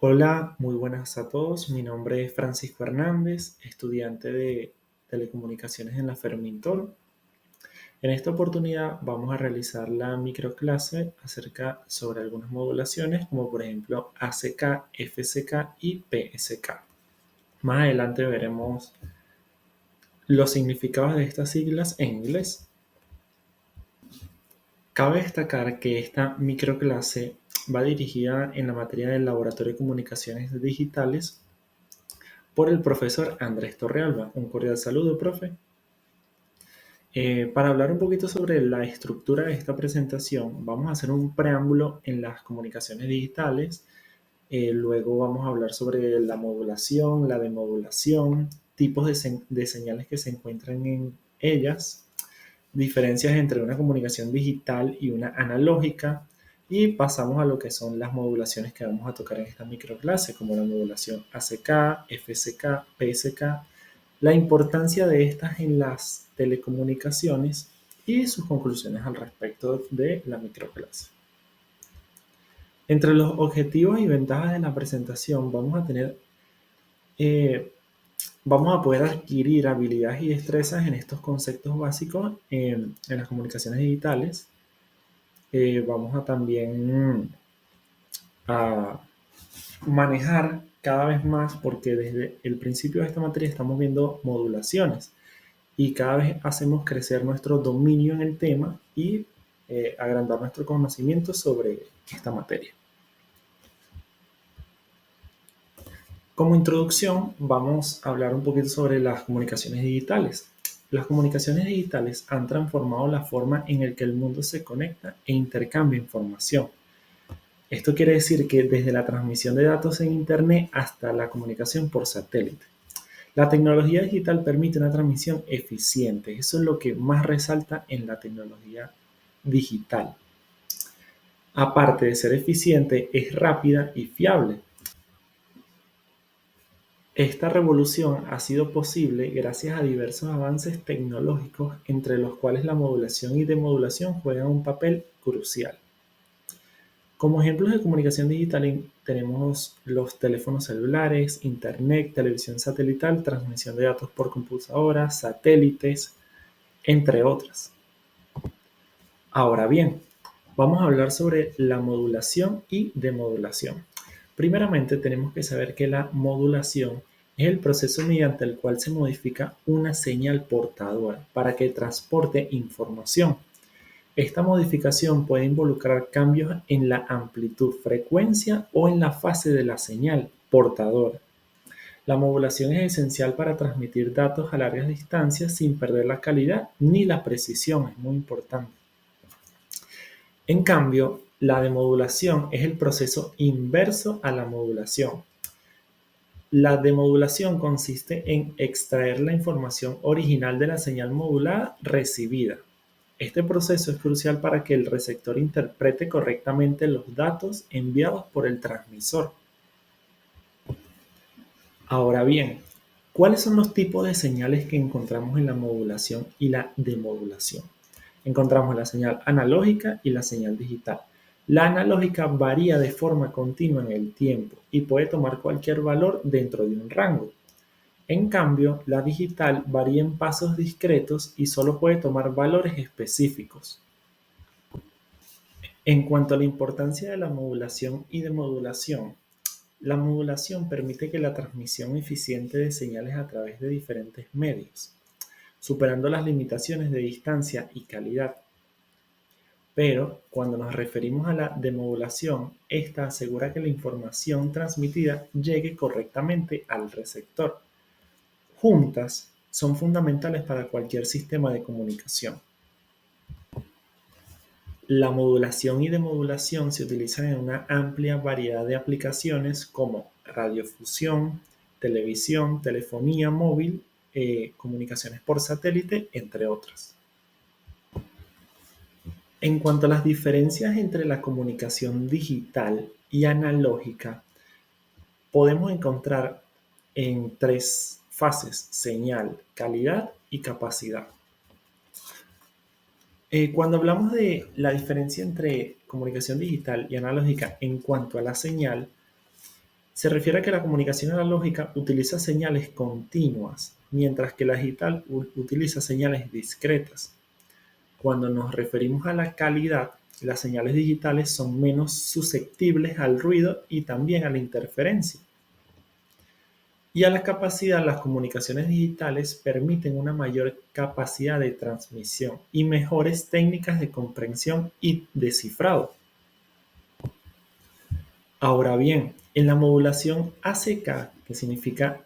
Hola, muy buenas a todos. Mi nombre es Francisco Hernández, estudiante de Telecomunicaciones en la Fermintoro. En esta oportunidad vamos a realizar la microclase acerca sobre algunas modulaciones, como por ejemplo ACK, FCK y PSK. Más adelante veremos los significados de estas siglas en inglés. Cabe destacar que esta microclase va dirigida en la materia del Laboratorio de Comunicaciones Digitales por el profesor Andrés Torrealba. Un cordial saludo, profe. Para hablar un poquito sobre la estructura de esta presentación, vamos a hacer un preámbulo en las comunicaciones digitales. Luego vamos a hablar sobre la modulación, la demodulación, tipos de señales que se encuentran en ellas, diferencias entre una comunicación digital y una analógica, y pasamos a lo que son las modulaciones que vamos a tocar en esta microclase, como la modulación ACK, FCK, PSK, la importancia de estas en las telecomunicaciones y sus conclusiones al respecto de la microclase. Entre los objetivos y ventajas de la presentación eh, vamos a poder adquirir habilidades y destrezas en estos conceptos básicos en las comunicaciones digitales. Vamos a también a manejar cada vez más, porque desde el principio de esta materia estamos viendo modulaciones y cada vez hacemos crecer nuestro dominio en el tema y agrandar nuestro conocimiento sobre esta materia. Como introducción, vamos a hablar un poquito sobre las comunicaciones digitales. Las comunicaciones digitales han transformado la forma en la que el mundo se conecta e intercambia información. Esto quiere decir que desde la transmisión de datos en Internet hasta la comunicación por satélite. La tecnología digital permite una transmisión eficiente. Eso es lo que más resalta en la tecnología digital. Aparte de ser eficiente, es rápida y fiable. Esta revolución ha sido posible gracias a diversos avances tecnológicos, entre los cuales la modulación y demodulación juegan un papel crucial. Como ejemplos de comunicación digital tenemos los teléfonos celulares, internet, televisión satelital, transmisión de datos por computadoras, satélites, entre otras. Ahora bien, vamos a hablar sobre la modulación y demodulación. Primeramente tenemos que saber que la modulación es el proceso mediante el cual se modifica una señal portadora para que transporte información. Esta modificación puede involucrar cambios en la amplitud, frecuencia o en la fase de la señal portadora. La modulación es esencial para transmitir datos a largas distancias sin perder la calidad ni la precisión, es muy importante. En cambio, la demodulación es el proceso inverso a la modulación. La demodulación consiste en extraer la información original de la señal modulada recibida. Este proceso es crucial para que el receptor interprete correctamente los datos enviados por el transmisor. Ahora bien, ¿cuáles son los tipos de señales que encontramos en la modulación y la demodulación? Encontramos la señal analógica y la señal digital. La analógica varía de forma continua en el tiempo y puede tomar cualquier valor dentro de un rango. En cambio, la digital varía en pasos discretos y solo puede tomar valores específicos. En cuanto a la importancia de la modulación y demodulación, la modulación permite que la transmisión eficiente de señales a través de diferentes medios, superando las limitaciones de distancia y calidad. Pero cuando nos referimos a la demodulación, esta asegura que la información transmitida llegue correctamente al receptor. Juntas, son fundamentales para cualquier sistema de comunicación. La modulación y demodulación se utilizan en una amplia variedad de aplicaciones como radiofusión, televisión, telefonía móvil, comunicaciones por satélite, entre otras. En cuanto a las diferencias entre la comunicación digital y analógica, podemos encontrar en tres fases: señal, calidad y capacidad. Cuando hablamos de la diferencia entre comunicación digital y analógica en cuanto a la señal, Se refiere a que la comunicación analógica utiliza señales continuas, mientras que la digital utiliza señales discretas. Cuando nos referimos a la calidad, las señales digitales son menos susceptibles al ruido y también a la interferencia. Y a la capacidad, las comunicaciones digitales permiten una mayor capacidad de transmisión y mejores técnicas de comprensión y descifrado. Ahora bien, en la modulación ACK, que significa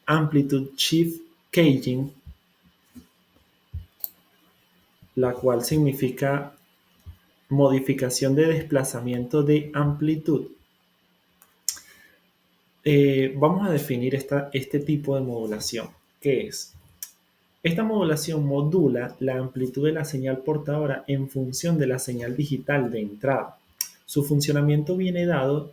Amplitude Shift Caging, la cual significa modificación de desplazamiento de amplitud, vamos a definir este tipo de modulación, que es: esta modulación modula la amplitud de la señal portadora en función de la señal digital de entrada. Su funcionamiento viene dado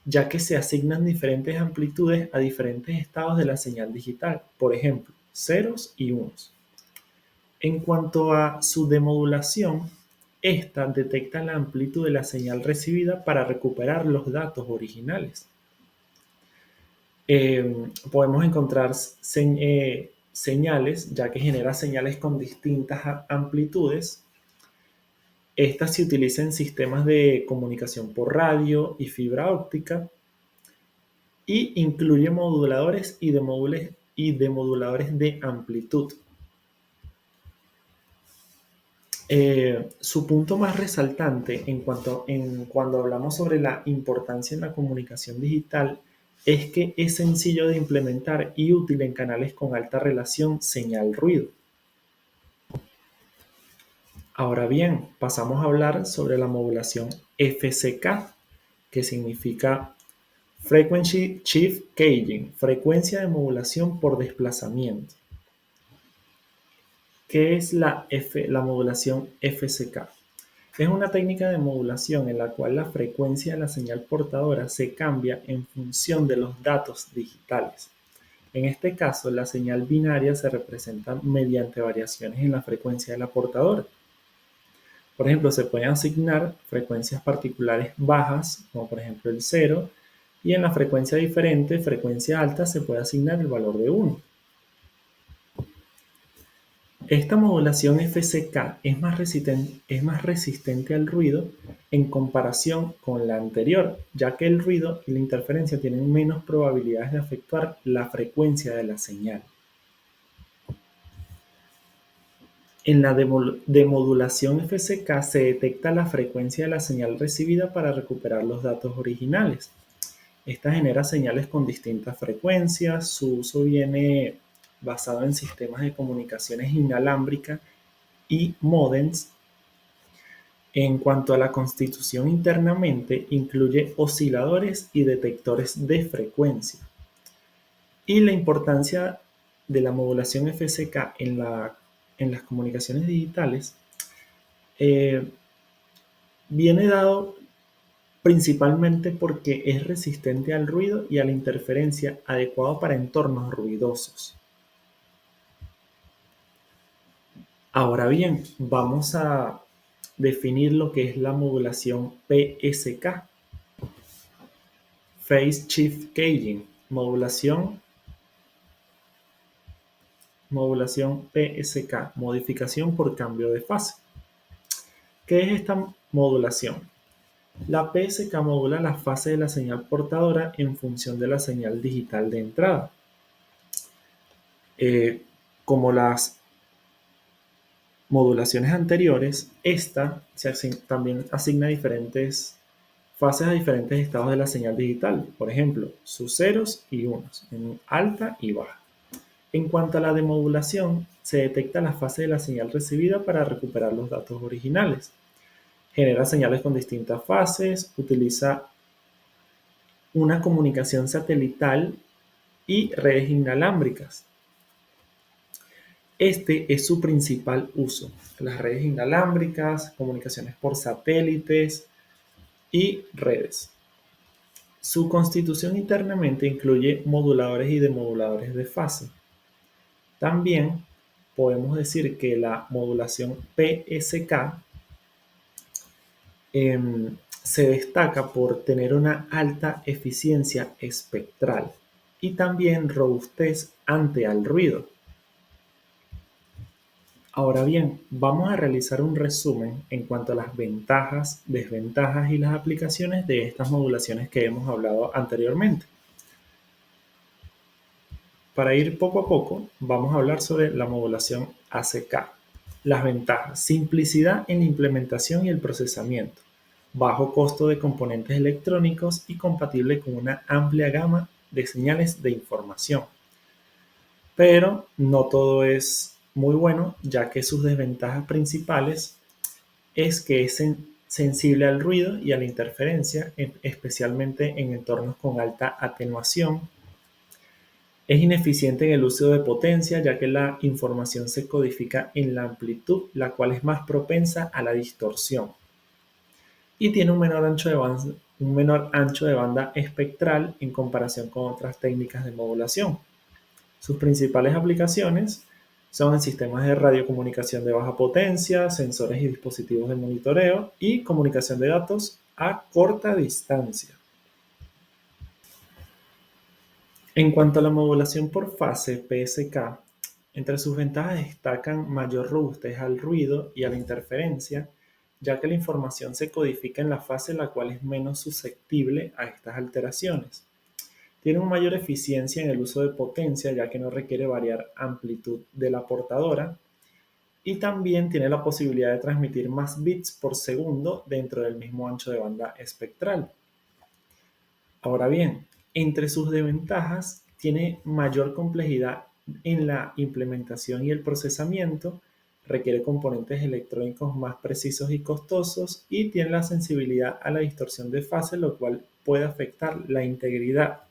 ya que se asignan diferentes amplitudes a diferentes estados de la señal digital, por ejemplo, ceros y unos. En cuanto a su demodulación, esta detecta la amplitud de la señal recibida para recuperar los datos originales. Podemos encontrar señales, ya que genera señales con distintas amplitudes. Estas se utilizan en sistemas de comunicación por radio y fibra óptica y incluye moduladores y demoduladores de amplitud. Su punto más resaltante cuando hablamos sobre la importancia en la comunicación digital es que es sencillo de implementar y útil en canales con alta relación señal-ruido. Ahora bien, pasamos a hablar sobre la modulación FCK, que significa Frequency Shift Caging, frecuencia de modulación por desplazamiento. ¿Qué es la modulación FCK? Es una técnica de modulación en la cual la frecuencia de la señal portadora se cambia en función de los datos digitales. En este caso, la señal binaria se representa mediante variaciones en la frecuencia de la portadora. Por ejemplo, se pueden asignar frecuencias particulares bajas, como por ejemplo el 0, y en la frecuencia diferente, frecuencia alta, se puede asignar el valor de 1. Esta modulación FCK es más resistente al ruido en comparación con la anterior, ya que el ruido y la interferencia tienen menos probabilidades de afectar la frecuencia de la señal. En la demodulación FCK se detecta la frecuencia de la señal recibida para recuperar los datos originales. Esta genera señales con distintas frecuencias. Su uso viene basado en sistemas de comunicaciones inalámbricas y modems. En cuanto a la constitución internamente, incluye osciladores y detectores de frecuencia. Y la importancia de la modulación FCK en las comunicaciones digitales viene dado principalmente porque es resistente al ruido y a la interferencia, adecuado para entornos ruidosos. Ahora bien, vamos a definir lo que es la modulación PSK, Phase Shift Caging, modulación PSK, modificación por cambio de fase. ¿Qué es esta modulación? La PSK modula la fase de la señal portadora en función de la señal digital de entrada. Como las modulaciones anteriores, esta también asigna diferentes fases a diferentes estados de la señal digital, por ejemplo, sus ceros y unos, en alta y baja. En cuanto a la demodulación, se detecta la fase de la señal recibida para recuperar los datos originales. Genera señales con distintas fases, utiliza una comunicación satelital y redes inalámbricas. Este es su principal uso: las redes inalámbricas, comunicaciones por satélites y redes. Su constitución internamente incluye moduladores y demoduladores de fase. También podemos decir que la modulación PSK se destaca por tener una alta eficiencia espectral y también robustez ante el ruido. Ahora bien, vamos a realizar un resumen en cuanto a las ventajas, desventajas y las aplicaciones de estas modulaciones que hemos hablado anteriormente. Para ir poco a poco, vamos a hablar sobre la modulación ACK. Las ventajas: simplicidad en la implementación y el procesamiento, bajo costo de componentes electrónicos y compatible con una amplia gama de señales de información. Pero no todo es muy bueno, ya que sus desventajas principales es que es sensible al ruido y a la interferencia, especialmente en entornos con alta atenuación. Es ineficiente en el uso de potencia, ya que la información se codifica en la amplitud, la cual es más propensa a la distorsión. Y tiene un menor ancho de banda espectral en comparación con otras técnicas de modulación. Sus principales aplicaciones son en sistemas de radiocomunicación de baja potencia, sensores y dispositivos de monitoreo y comunicación de datos a corta distancia. En cuanto a la modulación por fase (PSK), entre sus ventajas destacan mayor robustez al ruido y a la interferencia, ya que la información se codifica en la fase la cual es menos susceptible a estas alteraciones. Tiene una mayor eficiencia en el uso de potencia, ya que no requiere variar amplitud de la portadora, y también tiene la posibilidad de transmitir más bits por segundo dentro del mismo ancho de banda espectral. Ahora bien, entre sus desventajas, tiene mayor complejidad en la implementación y el procesamiento, requiere componentes electrónicos más precisos y costosos y tiene la sensibilidad a la distorsión de fase, lo cual puede afectar la integridad,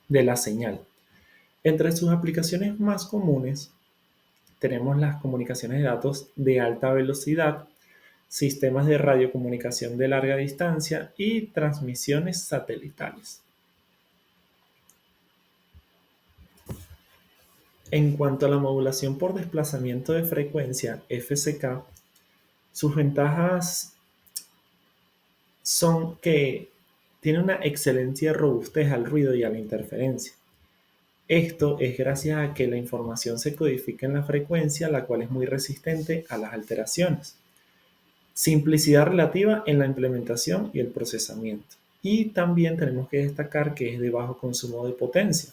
de la señal. Entre sus aplicaciones más comunes tenemos las comunicaciones de datos de alta velocidad, sistemas de radiocomunicación de larga distancia y transmisiones satelitales. En cuanto a la modulación por desplazamiento de frecuencia (FCK), sus ventajas son que tiene una excelente robustez al ruido y a la interferencia. Esto es gracias a que la información se codifica en la frecuencia, la cual es muy resistente a las alteraciones. Simplicidad relativa en la implementación y el procesamiento. Y también tenemos que destacar que es de bajo consumo de potencia.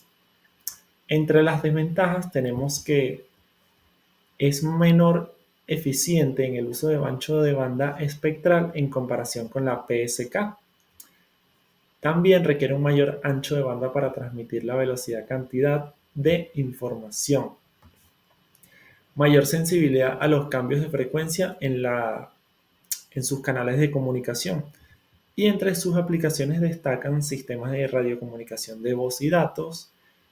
Entre las desventajas tenemos que es menor eficiente en el uso de ancho de banda espectral en comparación con la PSK. También requiere un mayor ancho de banda para transmitir la velocidad-cantidad de información. Mayor sensibilidad a los cambios de frecuencia en sus canales de comunicación. Y entre sus aplicaciones destacan sistemas de radiocomunicación de voz y datos,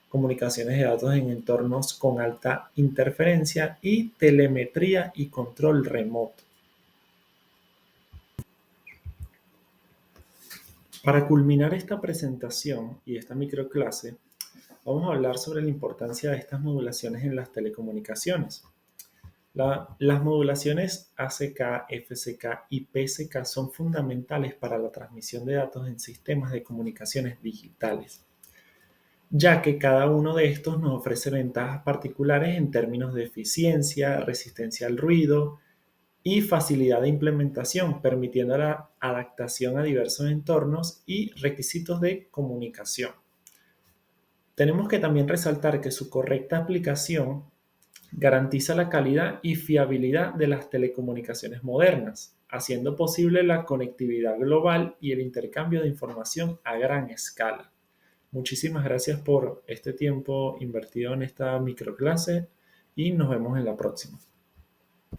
comunicaciones de datos en entornos con alta interferencia y telemetría y control remoto. Para culminar esta presentación y esta microclase, vamos a hablar sobre la importancia de estas modulaciones en las telecomunicaciones. Las modulaciones ACK, FCK y PSK son fundamentales para la transmisión de datos en sistemas de comunicaciones digitales, ya que cada uno de estos nos ofrece ventajas particulares en términos de eficiencia, resistencia al ruido y facilidad de implementación, permitiendo la adaptación a diversos entornos y requisitos de comunicación. Tenemos que también resaltar que su correcta aplicación garantiza la calidad y fiabilidad de las telecomunicaciones modernas, haciendo posible la conectividad global y el intercambio de información a gran escala. Muchísimas gracias por este tiempo invertido en esta microclase y nos vemos en la próxima.